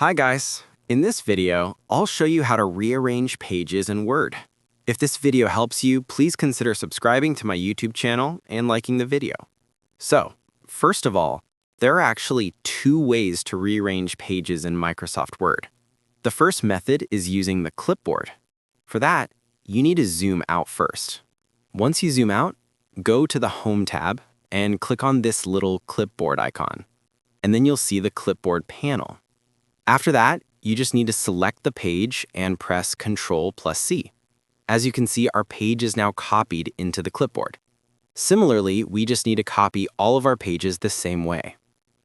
Hi guys! In this video, I'll show you how to rearrange pages in Word. If this video helps you, please consider subscribing to my YouTube channel and liking the video. So, first of all, there are actually two ways to rearrange pages in Microsoft Word. The first method is using the clipboard. For that, you need to zoom out first. Once you zoom out, go to the Home tab and click on this little clipboard icon, and then you'll see the clipboard panel. After that, you just need to select the page and press Ctrl+C. As you can see, our page is now copied into the clipboard. Similarly, we just need to copy all of our pages the same way.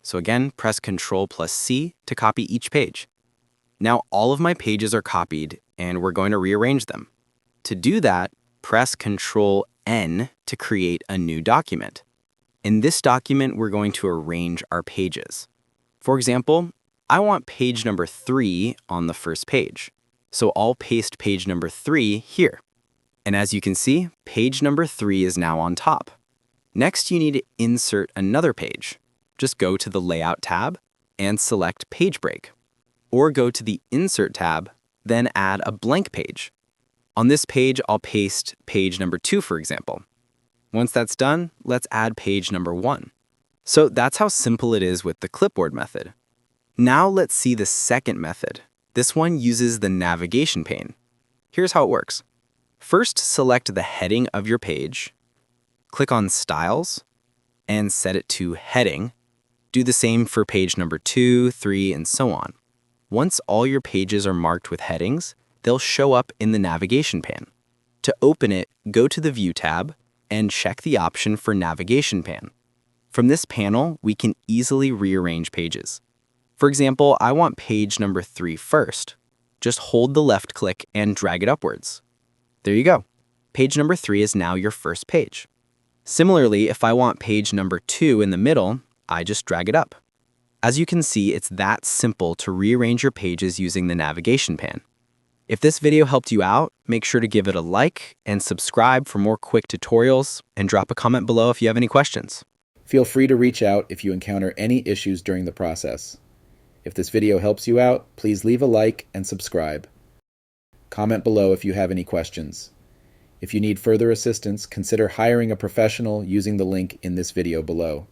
So again, press Ctrl+C to copy each page. Now all of my pages are copied, and we're going to rearrange them. To do that, press Ctrl+N to create a new document. In this document, we're going to arrange our pages. For example, I want page number 3 on the first page, so I'll paste page number 3 here. And as you can see, page number 3 is now on top. Next, you need to insert another page. Just go to the Layout tab and select Page Break. Or go to the Insert tab, then add a blank page. On this page, I'll paste page number 2, for example. Once that's done, let's add page number 1. So that's how simple it is with the clipboard method. Now let's see the second method. This one uses the navigation pane. Here's how it works. First, select the heading of your page, click on Styles, and set it to Heading. Do the same for page number 2, 3, and so on. Once all your pages are marked with headings, they'll show up in the navigation pane. To open it, go to the View tab and check the option for Navigation Pane. From this panel, we can easily rearrange pages. For example, I want page number 3 first. Just hold the left click and drag it upwards. There you go. Page number 3 is now your first page. Similarly, if I want page number 2 in the middle, I just drag it up. As you can see, it's that simple to rearrange your pages using the navigation pane. If this video helped you out, make sure to give it a like and subscribe for more quick tutorials, and drop a comment below if you have any questions. Feel free to reach out if you encounter any issues during the process. If this video helps you out, please leave a like and subscribe. Comment below if you have any questions. If you need further assistance, consider hiring a professional using the link in this video below.